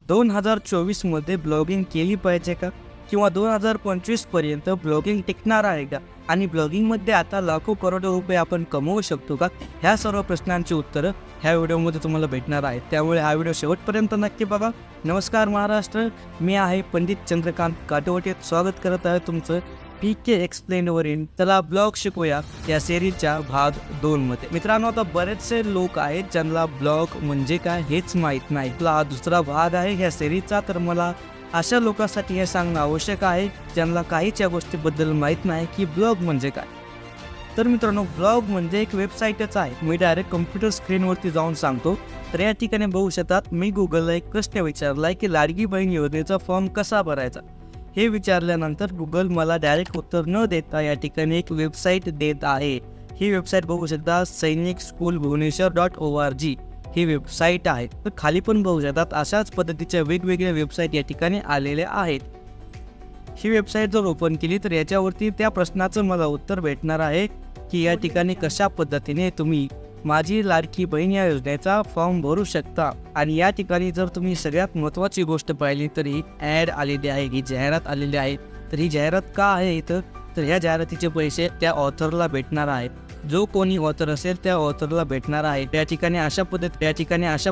2024 मध्ये ब्लॉगिंग केली पाहिजे का, किंवा 2025 पर्यंत ब्लॉगिंग टिकणार आहे का, आणि ब्लॉगिंगमध्ये आता लाखो करोडो रुपये आपण कमवू शकतो का, ह्या सर्व प्रश्नांची उत्तरं ह्या व्हिडिओमध्ये तुम्हाला भेटणार आहेत. त्यामुळे हा व्हिडिओ शेवटपर्यंत नक्की बघा. नमस्कार महाराष्ट्र, मी आहे पंडित चंद्रकांत काटवटे. स्वागत करत आहे तुमचं PK एक्सप्लेनवरील चला ब्लॉग शिकूया या सिरीजच्या भाग 2 मध्ये. मित्रांनो, आता बरेचसे लोक आहेत ज्यांना ब्लॉग म्हणजे काय हेच माहीत नाही. हा दुसरा भाग आहे ह्या सिरीजचा. तर मला अशा लोकांसाठी हे सांगणं आवश्यक आहे ज्यांना काहीच या गोष्टीबद्दल माहीत नाही की ब्लॉग म्हणजे काय. तर मित्रांनो, ब्लॉग म्हणजे एक वेबसाईटच आहे. मी डायरेक्ट कम्प्युटर स्क्रीनवरती जाऊन सांगतो. तर या ठिकाणी बघू शकतात, मी गुगलला एक प्रश्न विचारला की लाडकी बहीण योजनेचा फॉर्म कसा भरायचा. हे विचारल्यानंतर गुगल मला डायरेक्ट उत्तर न देता या ठिकाणी एक वेबसाईट देत आहे. ही वेबसाईट बघू शकता, sainikSchoolBhubaneswar.org ही वेबसाईट आहे. तर खाली पण बघू शकतात अशाच पद्धतीच्या वेगवेगळ्या वेबसाईट या ठिकाणी आलेल्या आहेत. ही वेबसाईट जर ओपन केली तर याच्यावरती त्या प्रश्नाचं मला उत्तर भेटणार आहे की या ठिकाणी कशा पद्धतीने तुम्ही माझी लाडकी बहीण या योजनेचा फॉर्म भरू शकता. आणि या ठिकाणी जर तुम्ही सगळ्यात महत्त्वाची गोष्ट पाहिली तर ही ॲड आलेली आहे, ही जाहिरात आलेली आहे. तर ही जाहिरात का आहे इथं, तर ह्या जाहिरातीचे पैसे त्या ऑथरला भेटणार आहेत. जो कोणी ऑथर असेल त्या ऑथरला भेटणार आहे. त्या ठिकाणी अशा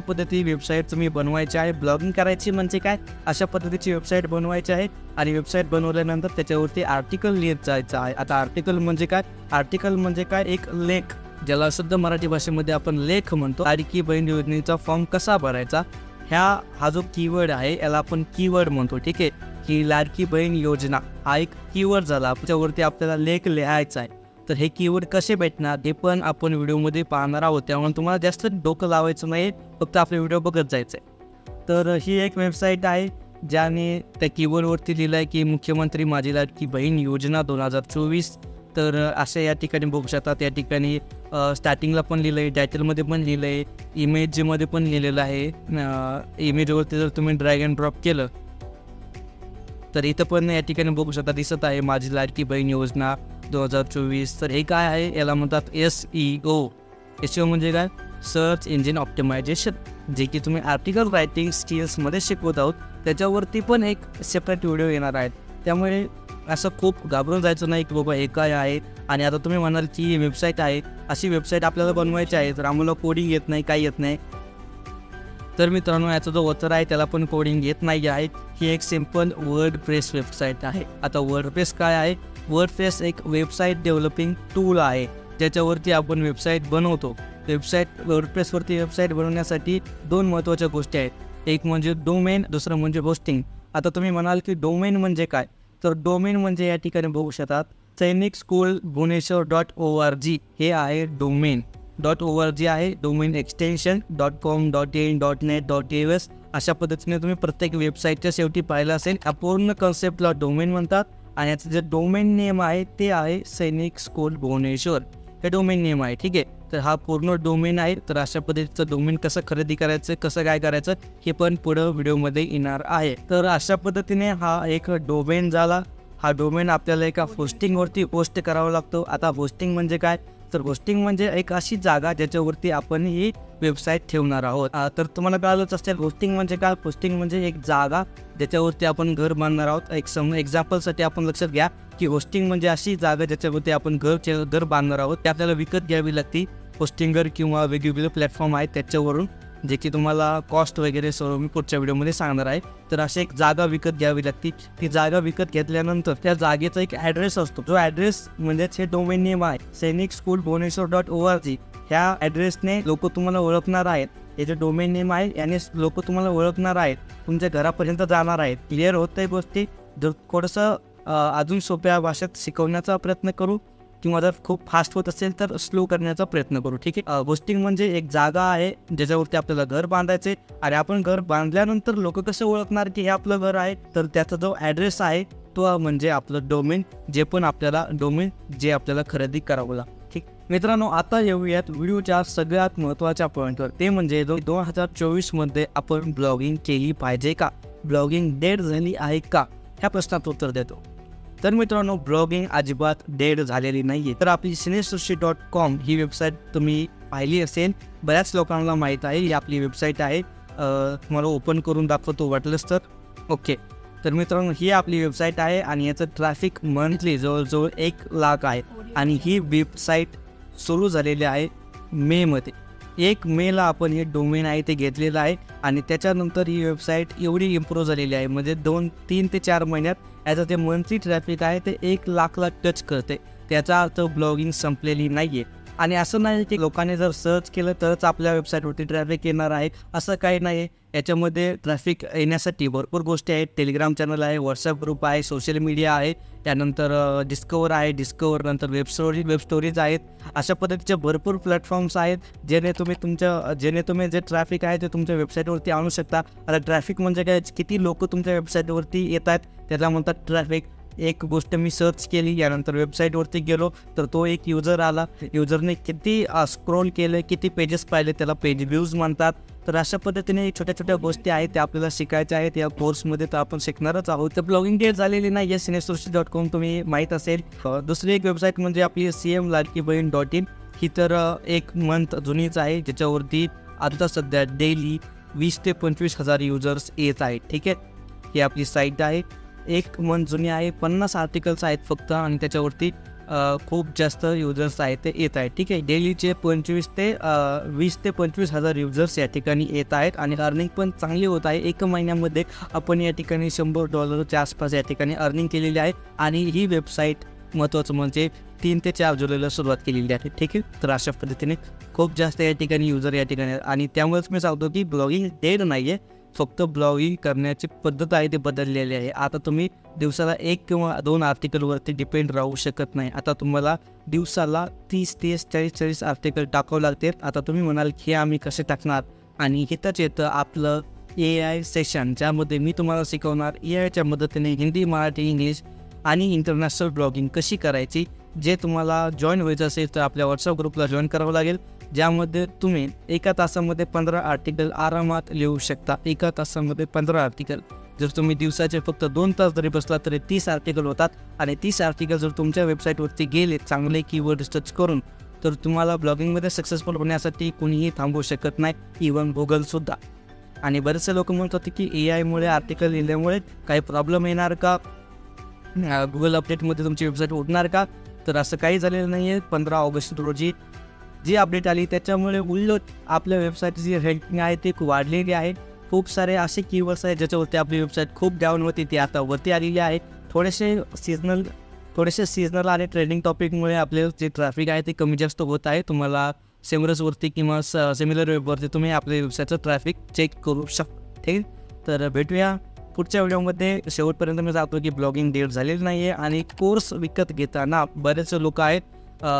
पद्धती वेबसाईट तुम्ही बनवायची आहे. ब्लॉगिंग करायची म्हणजे काय, अशा पद्धतीची वेबसाईट बनवायची आहे. आणि वेबसाईट बनवल्यानंतर त्याच्यावरती आर्टिकल लिहित जायचं आहे. आता आर्टिकल म्हणजे काय, आर्टिकल म्हणजे काय, एक लेख, ज्याला शुद्ध मराठी भाषेमध्ये आपण लेख म्हणतो. लाडकी बहीण योजनेचा फॉर्म कसा भरायचा, हा जो कीवर्ड आहे याला आपण कीवर्ड म्हणतो. ठीक आहे, की लाडकी बहीण योजना हा एक कीवर्ड झाला. त्याच्यावरती आपल्याला लेख लिहायचा आहे. तर हे कीवर्ड कसे भेटणार हे पण आपण व्हिडिओमध्ये पाहणार आहोत. त्यामुळे तुम्हाला जास्त डोकं लावायचं नाही, फक्त आपले व्हिडिओ बघत जायचं आहे. तर ही एक वेबसाईट आहे ज्याने त्या कीवर्डवरती लिहिलं आहे की मुख्यमंत्री माझी लाडकी बहीण योजना 2024. तर असे या ठिकाणी बघू शकतात. या ठिकाणी स्टार्टिंगला पण लिहिलं आहे, टायटलमध्ये पण लिहिलं आहे, इमेजमध्ये पण लिहिलेलं आहे. इमेजवरती जर तुम्ही ड्रॅग अँड ड्रॉप केलं तर इथं पण या ठिकाणी बघू शकता दिसत आहे माझी लाडकी बहीण योजना 2024. तर हे काय आहे, याला म्हणतात SEO. SEO म्हणजे काय, सर्च इंजिन ऑप्टिमायझेशन, जे की तुम्ही आर्टिकल रायटिंग स्किल्समध्ये शिकवत आहोत. त्याच्यावरती पण एक सेपरेट व्हिडिओ येणार आहेत. त्यामुळे असं खूप घाबरून जायचं नाही की बाबा हे काय आहे. आणि आता तुम्ही म्हणाल की ही वेबसाईट आहे, अशी वेबसाईट आपल्याला बनवायची आहे, तर आम्हाला कोडिंग येत नाही, काही येत नाही. तर मित्रांनो, याचा जो ऑथर आहे त्याला पण कोडिंग येत नाही आहे. ही एक सिम्पल वर्डप्रेस वेबसाईट आहे. आता वर्डप्रेस काय आहे, वर्डप्रेस एक वेबसाईट डेव्हलपिंग टूल आहे ज्याच्यावरती आपण वेबसाईट बनवतो. वर्डप्रेसवरती वेबसाईट बनवण्यासाठी 2 महत्त्वाच्या गोष्टी आहेत. एक म्हणजे डोमेन, दुसरं म्हणजे होस्टिंग. आता तुम्ही म्हणाल की डोमेन म्हणजे काय, तर डोमेन म्हणजे या ठिकाणी बघू शकतात sainikSchoolBhubaneswar.org हे आहे डोमेन. .org आहे domain extension .com .in .net .us अशा पद्धतीने तुम्ही प्रत्येक वेबसाईटच्या शेवटी पाहिलं असेल. या पूर्ण कन्सेप्टला डोमेन म्हणतात. आणि याचं जे डोमेन नेम आहे ते आहे सैनिक स्कूल भुवनेश्वर, हे डोमेन नेम आहे. ठीक आहे, तर हा पूर्ण डोमेन आहे. तर अशा पद्धतीचं डोमेन कसं खरेदी करायचं, कसं काय करायचं हे पण पुढं व्हिडिओमध्ये येणार आहे. तर अशा पद्धतीने हा एक डोमेन झाला. हा डोमेन आपल्याला एका होस्टिंगवरती होस्ट करावा लागतो. आता होस्टिंग म्हणजे काय, तर होस्टिंग म्हणजे एक अशी जागा ज्याच्यावरती आपण ही वेबसाईट ठेवणार आहोत. तर तुम्हाला कळलंच असेल होस्टिंग म्हणजे काय. होस्टिंग म्हणजे एक जागा ज्याच्यावरती आपण घर बांधणार आहोत. एक्झाम्पलसाठी आपण लक्षात घ्या की होस्टिंग म्हणजे अशी जागा ज्याच्यावरती आपण घर बांधणार आहोत. ते आपल्याला विकत घ्यावी लागते. होस्टिंगर किंवा वेगवेगळे प्लॅटफॉर्म आहेत त्याच्यावरून, जे की तुम्हाला कॉस्ट वगैरे सर्व मी पुढच्या व्हिडिओमध्ये सांगणार आहे. तर अशी एक जागा विकत घ्यावी लागते. ती जागा विकत घेतल्यानंतर त्या जागेचा एक ॲड्रेस असतो. जो ॲड्रेस म्हणजेच हे डोमेन नेम आहे sainikSchoolBhubaneswar.org. ह्या ॲड्रेसने लोक तुम्हाला ओळखणार आहेत. हे जे डोमेन नेम आहे याने लोक तुम्हाला ओळखणार आहेत, तुमच्या घरापर्यंत जाणार आहेत. क्लिअर होत आहे गोष्टी. जर थोडंसं अजून सोप्या भाषेत शिकवण्याचा प्रयत्न करू, किंवा जर खूप फास्ट होत असेल तर स्लो करण्याचा प्रयत्न करू. ठीक आहे, होस्टिंग म्हणजे एक जागा आहे ज्याच्यावरती आपल्याला घर बांधायचे. आणि आपण घर बांधल्यानंतर लोक कसं ओळखणार की हे आपलं घर आहे, तर त्याचा जो ॲड्रेस आहे तो म्हणजे आपलं डोमेन, जे आपल्याला खरेदी करावं लागतं. ठीक मित्रांनो, आता येऊयात व्हिडिओच्या सगळ्यात महत्त्वाच्या पॉईंटवर. ते म्हणजे 2024 मध्ये आपण ब्लॉगिंग केली पाहिजे का, ब्लॉगिंग डेड झाली आहे का, ह्या प्रश्नाचं उत्तर देतो. तर मित्रांनो, ब्लॉगिंग अजिबात डेड झालेली नाही आहे. तर आपली सिनेसृष्टी.com ही वेबसाईट तुम्ही पाहिली असेल, बऱ्याच लोकांना माहीत आहे. ही आपली वेबसाईट आहे. तुम्हाला ओपन करून दाखवतो वाटलंच तर. ओके, तर मित्रांनो ही आपली वेबसाईट आहे आणि याचं ट्रॅफिक मंथली जवळजवळ 1,00,000 आहे आणि ही वेबसाईट सुरू झालेली आहे मेमध्ये. 1 मेला आपण हे डोमेन आहे ते घेतलेलं आहे आणि त्याच्यानंतर ही वेबसाईट एवढी इम्प्रूव्ह झालेली आहे, म्हणजे 3 ते 4 महिन्यात याचं ते मंथली ट्रॅफिक आहे ते 1,00,000ला टच करते. त्याचा अर्थ ब्लॉगिंग संपलेली नाही आहे. आणि असं नाही की लोकांनी जर सर्च केलं तरच आपल्या वेबसाईटवरती ट्रॅफिक येणार आहे, असं काही नाही आहे. याच्यामध्ये ट्रॅफिक येण्यासाठी भरपूर गोष्टी आहेत. टेलिग्राम चॅनल आहे, व्हॉट्सअप ग्रुप आहे, सोशल मीडिया आहे, त्यानंतर डिस्कवर आहे, डिस्कवर नंतर वेब स्टोरीज आहेत. अशा पद्धतीचे भरपूर प्लॅटफॉर्म्स आहेत जेणे तुम्ही जे ट्रॅफिक आहे ते तुमच्या वेबसाईटवरती आणू शकता. आता ट्रॅफिक म्हणजे काय, किती लोक तुमच्या वेबसाईटवरती येत आहेत त्याला म्हणतात ट्रॅफिक. एक गोष्ट मी सर्च केली, यानंतर वेबसाईटवरती गेलो तर तो एक युजर आला, युजरने किती स्क्रोल केलं, किती पेजेस पाहिले, त्याला पेज व्ह्यूज म्हणतात. तर अशा पद्धतीने छोट्या छोट्या गोष्टी आहेत त्या आपल्याला शिकायच्या आहेत या कोर्समध्ये, तर आपण शिकणारच आहोत. तर ब्लॉगिंग डेट झालेली नाही आहे, cinesrushi.com तुम्ही माहीत असेल. दुसरी एक वेबसाईट म्हणजे आपली cmladkibahin.in. ही तर 1 मंथ जुनीच आहे, ज्याच्यावरती आता सध्या डेली 20 ते 25,000 युजर्स येत आहेत. ठीक आहे, ही आपली साईट आहे, 1 मंथ जुनी आहे, 50 आर्टिकल्स आहेत फक्त आणि त्याच्यावरती खूप जास्त युजर्स आहेत ते येत आहेत. ठीक आहे, डेलीचे 20 ते 25,000 युजर्स या ठिकाणी येत आहेत आणि अर्निंग पण चांगली होत आहे. 1 महिन्यामध्ये आपण या ठिकाणी $100च्या आसपास या ठिकाणी अर्निंग केलेली आहे आणि ही वेबसाईट महत्त्वाचं म्हणजे 3 ते 4 जुलैला सुरुवात केलेली आहे. ठीक आहे, तर अशा पद्धतीने खूप जास्त या ठिकाणी युजर या ठिकाणी आणि त्यामुळेच मी सांगतो की ब्लॉगिंग डेड नाही आहे, फक्त ब्लॉगिंग करण्याची पद्धत आहे ते बदललेली आहे. आता तुम्ही दिवसाला 1 किंवा 2 आर्टिकलवरती डिपेंड राहू शकत नाही. आता तुम्हाला दिवसाला 30, 40 आर्टिकल टाकावं लागते. आता तुम्ही म्हणाल की आम्ही कसे टाकणार, आणि इथंच येतं आपलं AI सेशन, ज्यामध्ये मी तुम्हाला शिकवणार AIच्या मदतीने हिंदी, मराठी, इंग्लिश आणि इंटरनॅशनल ब्लॉगिंग कशी करायची. जे तुम्हाला जॉईन व्हायचं असेल तर आपल्या व्हॉट्सअप ग्रुपला जॉईन करावं लागेल, ज्यामध्ये तुम्ही 1 तासामध्ये 15 आर्टिकल आरामात लिहू शकता. 1 तासामध्ये 15 आर्टिकल. जर तुम्ही दिवसाचे फक्त 2 तास जरी बसला तरी 30 आर्टिकल होतात आणि 30 आर्टिकल जर तुमच्या वेबसाईटवरती गेले चांगले कीवर्ड रिसर्च करून, तर तुम्हाला ब्लॉगिंगमध्ये सक्सेसफुल होण्यासाठी कोणीही थांबवू शकत नाही, इवन गुगलसुद्धा. आणि बरेचसे लोक म्हणतात की AIमुळे आर्टिकल लिहिल्यामुळे काही प्रॉब्लेम येणार का, गुगल अपडेटमध्ये तुमची वेबसाईट उडणार का, तर असं काही झालेलं नाही आहे. 15 ऑगस्ट रोजी जी अपडेट आली त्याच्यामुळे उलट आपल्या वेबसाईटची रँकिंग आहे ती खूप वाढलेली आहे. खूप सारे असे कीवर्ड्स आहेत ज्याच्यावरती आपली वेबसाईट खूप डाऊन होती, ती आता वरती आलेली आहे. थोडेसे सीजनल आणि ट्रेंडिंग टॉपिकमुळे आपले जे ट्रॅफिक आहे ते कमी जास्त होत आहे. तुम्हाला सेमरसवरती किंवा सिमिलर वेबवरती तुम्ही आपल्या व्यवसायाचं ट्रॅफिक चेक करू शकता. ठीक आहे, तर भेटूया पुढच्या व्हिडिओमध्ये. शेवटपर्यंत मी सांगतो की ब्लॉगिंग डेट झालेली नाही आहे आणि कोर्स विकत घेताना बरेचसे लोक आहेत,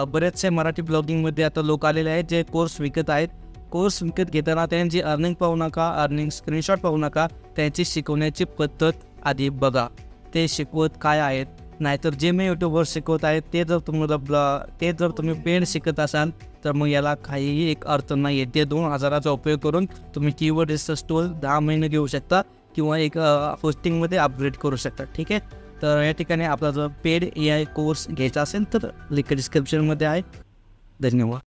बरेचसे मराठी ब्लॉगिंगमध्ये आता लोक आलेले आहेत जे कोर्स विकत आहेत. कोर्स विकत घेताना त्यांची अर्निंग पाहू नका, अर्निंग स्क्रीनशॉट पाहू नका, त्यांची शिकवण्याची पद्धत आधी बघा, ते शिकवत काय आहेत. नाहीतर जे मी यूट्यूबवर शिकवत आहे ते जर तुम्ही पेड शिकत असाल तर मग याला काहीही एक अर्थ नाही आहे. ते 2,000चा उपयोग करून तुम्ही कीवर्ड रिसर्च टूल 10 महिने घेऊ शकता किंवा एक होस्टिंगमध्ये अपग्रेड करू शकता. ठीक आहे, तर या ठिकाणी आपला जर पेड AI कोर्स घ्यायचा असेल तर लिंक डिस्क्रिप्शनमध्ये आहे. धन्यवाद.